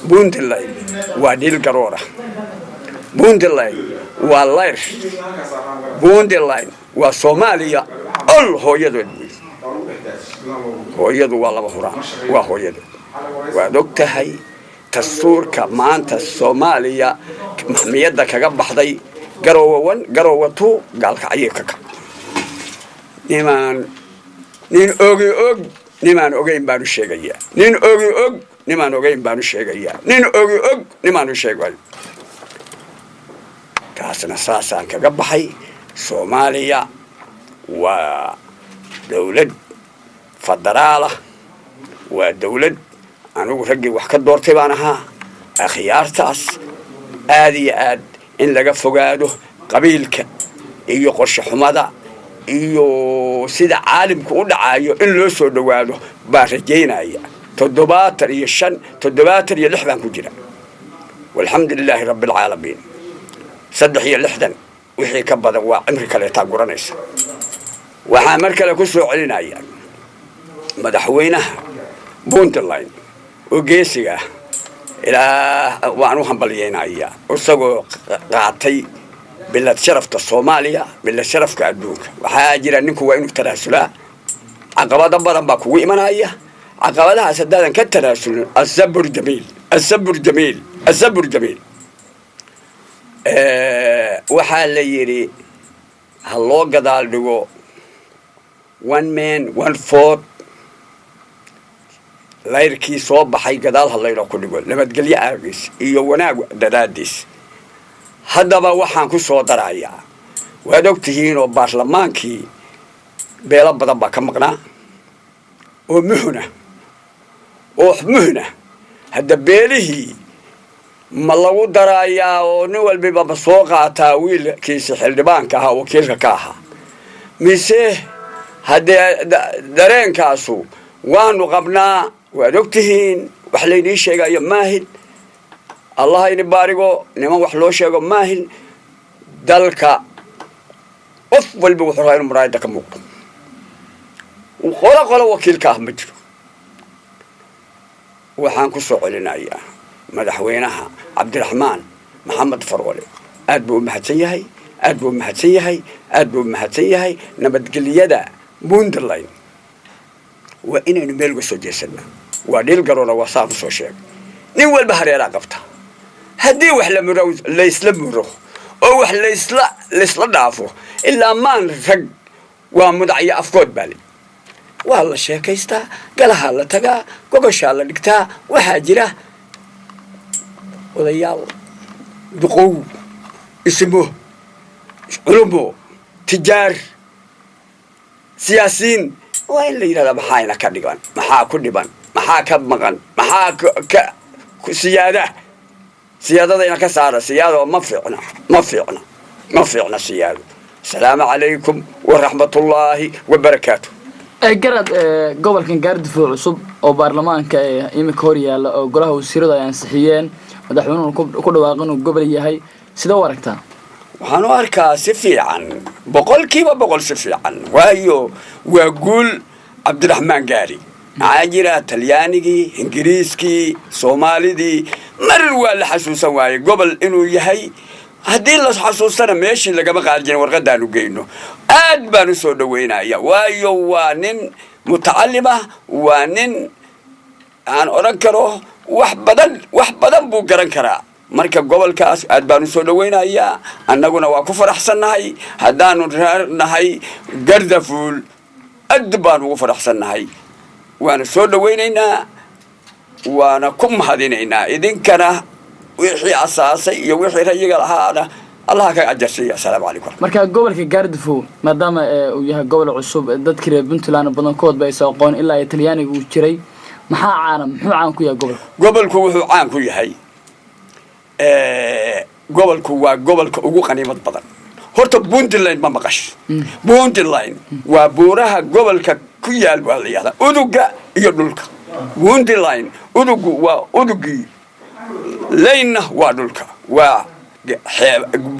بوندلاين وديل قرورة بوندلاين واللاير بوندلاين وصوماليا هو يدو هو يدو والله بخوران وهو يدو ودكتهي تسور كمان الصوماليا محمية كجبح ضي قروة قال كعيكك نيمان نين أوغي نيمان أوغين بانو شيغيا نين أوغي نيمان أوغين بانو شيغيا نين أوغي نيمان شيغيا كاسنا ساسان كجبحي صوماليا ودولة فدرالة ودولة أنا رجل وحكت دورتي بانها أخيار تاس آدي إن لقى فقاده قبيلك إيو قرش حمادا إيو سيدا عالم كود عايو إن لو سو دواده بارجينا إياه تدباتر يشن تدباتر يلحبان كجرا والحمد لله رب العالمين صدح يلحدن وحي كبدا وأمريكا اللي تاقرانيس وحامركا لكسو علينا إياه مدحوينها بونتلاين وجيسيا إلى وعنو حنبلينا إياه وسقوا قاعتي بالله شرفت الصومالية بالله شرف كأدوك وحاجر أنكوا وينو تراسلا عقبات بدن باكو إيمانا إياه عقباتها سدادا كتراسل الصبر جميل الصبر جميل الصبر جميل وحال يري هالله قدال دقو one man one vote layrkii soo baxay gadaal hadlayno ku dhigo nabadgelyo aagis iyo wanaag dadaadis haddaba waxaan ku soo darayaa waad ogtihiin oo baarlamaankii beelo badan baa ka maqnaa oo muhna hadda beelihii ma lagu darayaa oo nin walba ma soo qaataa wiilkiisa xildhibaanka ahaa wakiilka ka ahaa mise hadda dareenkaasu waanu qabnaa waad ogtihiin wax laydii sheegayo maahin allah ini baarigo niman wax loo sheego maahin dalka qof walba wuxuu rabaa inuu muraayada ka muuqdo qolo wakiilka ah ma jiro waxaan ku soo celinayaa madaxweynaha cabdiraxmaan maxamed farwale aad buu u mahadsan yahay aad buu u mahadsan yahay aad buu u mahadsan yahay nabadgelyada Puntland وإنه نبلغ سجسنا وديل قرورة وصام سوشيك نقول بحري راقبته هدي وحلا مروز لا يسلم مروه أو وحلا يسلا ضعفه إلا ما نفق ومدعي أفقد بالي والله الشيخ يستا قال هلا تقى قوش هلا نكتا وحاجره وضيال دقو اسمه علمه تجار سياسيين وين اللي يرى محاينا كديبان محا كديبان محا كمغان محا سيادة ذينا كسارة سيادة ما فيعنا سيادة السلام عليكم ورحمة الله وبركاته قرد قبل كان قرد في العصب أو برلمان كإيمي كوريا أو قراه وسيرة يعني صحيين مدحونون كل واقعون قبل يهي سيدا وركتان waxaan u arkaa si fiican boqolkiiba boqol si fiican waayo waa guul cabdiraxmaan gaari maxaa jira talyaanigii ingiriiskii soomaalidii mar waa la xasuusan waaye gobol inuu yahay haddii la xasuustana meeshii lagama qaadi jirin warqadaanu geyno aad baan u soo dhaweynaya waayo waa nin mutacalima waa nin aan oran karo wax badan buu garan karaa marka gobolkaas aad baan soo dhaweynayaa annaguna waa ku faraxsanahay hadaanu nahay gardafuul aad baan ugu faraxsanahay waana soo dhaweynaynaa waana ku mahadinaynaa idinkana wixii asaasay iyo wixii rayiga lahaana allah ka ajarsiiyo assalaamu calaykum marka gobolka gardafuul maadaama uu yahay gobol cusub dadkii reer Puntland badankood bay soo qoon ilaa Talyaaniga uu jiray muxuu caan ku yahay gobolku wuxuu caan ku yahay gobolku waa gobolka ugu qaniimad badan horta Puntland ma maqash Puntland waa buuraha gobolka ku yaal waa la yiraahdaa uduga iyo dhulka Puntland udugu waa udugi leeyna waa dhulka waa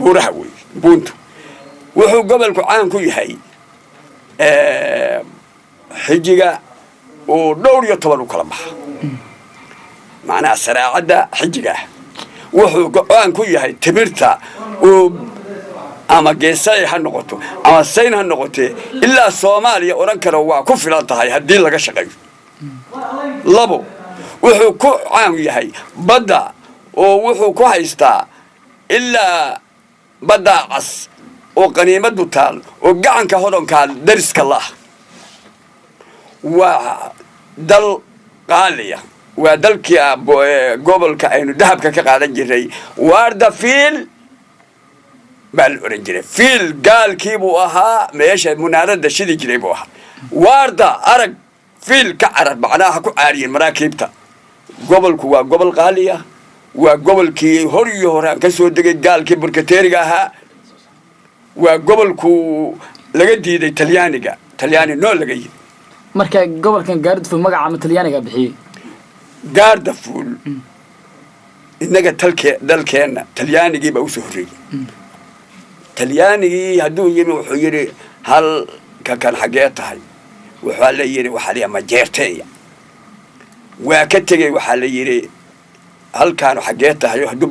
buuraha weey buntu wuxuu gobolku caan ku yahay xijiga oo dhowr iyo toban u kala baxa معناها سراعة حجة وحو قوان كو يهي تبرتا أما جيساي هالنقطة أما السين هالنقطة إلا الصوماليا ورنكر هو كفلان تهاي هدين لك شقي لبو وحو كو عام يهي بدا ووحو كو هايستا إلا بدا عص وقنيمة تال وقعن كهودون كال درسك الله ودل قالية ودل كيا قبل كأنه ذهب كقاعد جري وارد فيل بالأورنجري فيل قال كيبو أها ماشي منارد شدي جريبوها وارد أرق فيل كعرب معناها كو عارين مراكبته قبل كوا قبل قالية وقبل كي هوري هوران كسو دقي قال كي بركتيرها وقبل كو لقدي دي تلياني نو لقي marka gobolkan gaardful magaca ama talyaaniga bixiyay gaardful inaga dalkeena talyaanigi ba u soo horeeyay talyaanigi haduu yimi wuxuu yiri hal ka kan xagee tahay waxa la yiri waxa la ma jeerteeya waa ka tagay waxa la yiri halkaan xagee tahay haduu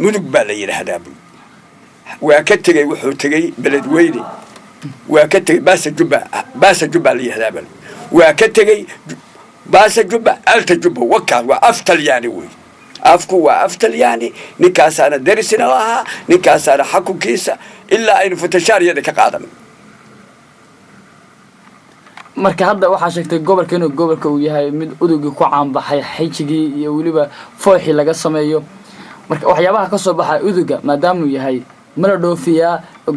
mudug baa la yiri hadaabu waa ka tagay wuxuu tagay beled weyne وكتجي باس جبا اللي هذا وكتجي باس جبا ألت جبا وكان وأفتل يعني وي أفكو وأفتل يعني نكاس أنا درسنا لها نكاس أنا حكو كيسة إلا أن فتشار يدك قادم marka hadda waxa sheegtay gobolka inuu gobolka uu yahay mid uduga ku caan baxay xijigi iyo waliba fooxi laga sameeyo marka waxyaabaha ka soo baxay uduga maadaama uu yahay mala dhoofiya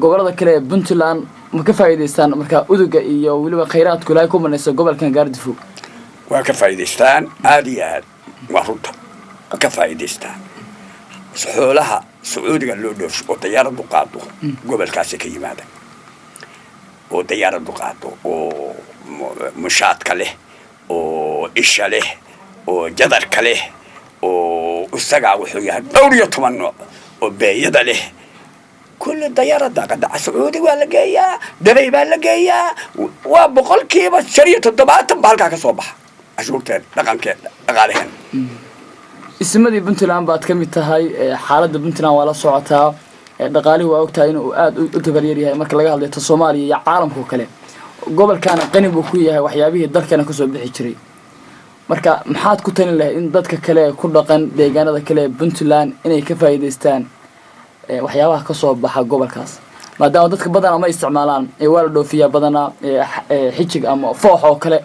gobolada kale ee Puntland ma ka faa'iideystaan marka uduga iyo waliba kheyraadku ilaahay ku manayso gobolkan gaardifo waa ka faa'iideystaan aadiyaad waa runta ka faa'iideystaan xoolaha Sacuudiga loo dhoofsho oo diyaaradu qaado gobolkaas ka yimaada oo diyaaradu qaado oo mushaadka leh oo isha leh oo jadarka leh oo isaga wuxuu yahay dhowr iyo 10 nooc oo beeyada leh كل الديارة قد سعودي ولا جاية دبي ولا جاية وبقول كيف شريط الضباط بحالك كصباح أشوف تاني رقم كده أقالهن اسمه دي بنتلان بعد كم يتهاي حالة بنتلان ولا صعتها دقالي وقتها إنه أتبريري هاي مركز لقاها اللي تصومالي يا عالم هو كلام قبل كان قني بوكوية وحيابيه الدر كان كسب بحجري مركز محاد كتن له إن ضدك كلام كل قن ديجانا ذا كلام بنتلان إنه كفايدستان waxyaabaha ka soo baxa gobolkaas maadaama dadka badan ama isticmaalaan ee waaldo fiya badana xijig ama foox oo kale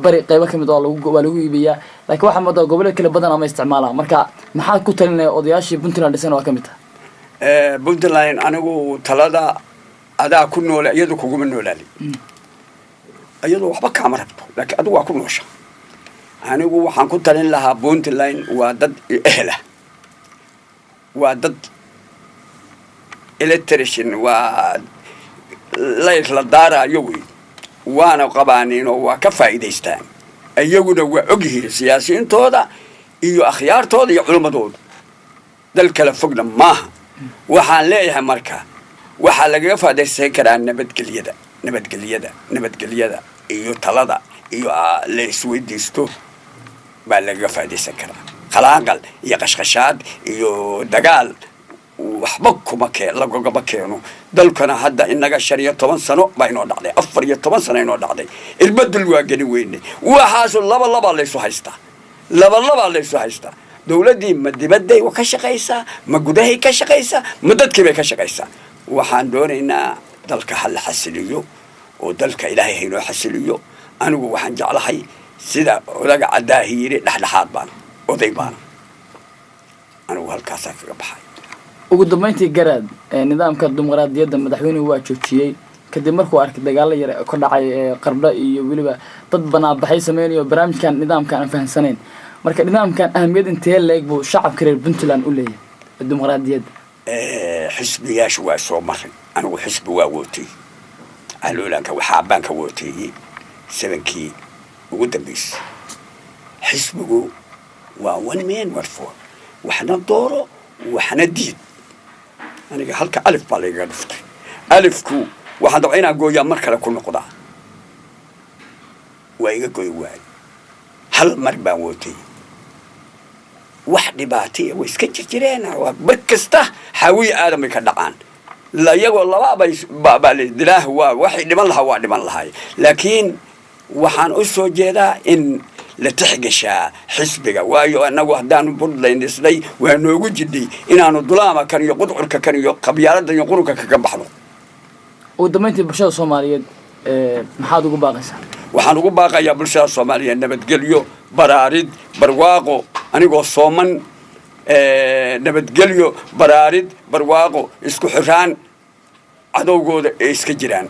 bari qaybo kamid oo lagu iibiyaa laakiin waxa madoo gobolada kale badan ama isticmaalaan marka maxaa ku talinay odayaashii Puntland dhisan waa kamid ah Puntland anigu talada adaa ku nool iyadu kugu noolaali iyadu waxba ka marabto laakiin adu waa ku noosha anigu waxaan ku talin lahaa Puntland waa dad ehla waa dad electrician وليس للدارة يوي وانا قبانين وكفايديستان ايغونا واوغي سياسيين تودا iyo akhyaartooda iyo culimadooda dalka la fogna ma waxaan leeyahay marka waxa laga faadaysan karaa nabadgelyada iyo talada iyo la isweydiisto baa laga faadaysan karaa qalaanqal iyo qashqashaad iyo dagaal waxba kuma lagaba keeno dalkana hadda inaga 15 sano baa inoo dhacday 14 sano inoo dhacday ilbadul waa gani weynay waxaas laba la isoo haystaa laba la isoo haystaa dawladii ma dibadday ka shaqeysaa ma gudahay ka shaqeysaa ma dadkii bay ka shaqeysaa waxaan doonaynaa dalka hal xasiliyo oo dalka ilaahay inoo xasiliyo anigu waxaan jeclahay sida odaga cadaahiyire dhaxdhaxaad baan oday baan anigu halkaas ka baxay ugu dambeyntii garaad nidaamka dimuqraadiyadda madaxweynuhu waa joojiyay kadib markuu arkay dagaal yar ka dhacay qarbda iyo waliba dad banaa baxay sameeyo barnaamijkan nidaamkan aan fahansaneyn marka nidaamkan ahmiyad intee leeg buu shacabka reer Puntland u leeyahay dimuqraadiyadda xisbiyaashu waa soo maray anigu xisbi waa wootay aloolanka waxa banka wootay 7kii ugu dambeysay xisbigu waa one man war for waxna dooro waxna diid aniga halka alif baa laga dhuftay alifku waxaan doonaynaa gooyaa mar kale ku noqdaa waa iga gooy waay hal mar baan wootay واحد باتي ويسكتش جيران وبركسته حاوي آدم يكدقان لا يقول الله بابا لله واحد من الله واحد من الله لكن وحن أسو جدا إن لتحقشا حسبك وايو أنا وحدان برد لإنسلي وأنه يقول جدي إن أنا ظلامة كان يقود عرك كان قبيلة يقولك كبحلو ودمنتي برشا الصوماليين محاد ugu baaqaysaa waxaan ugu baaqayaa bulshada Soomaaliyeed nabadgelyo baraarid barwaaqo anigoo sooman nabadgelyo baraarid barwaaqo isku xiraan cadowgooda iska jiraan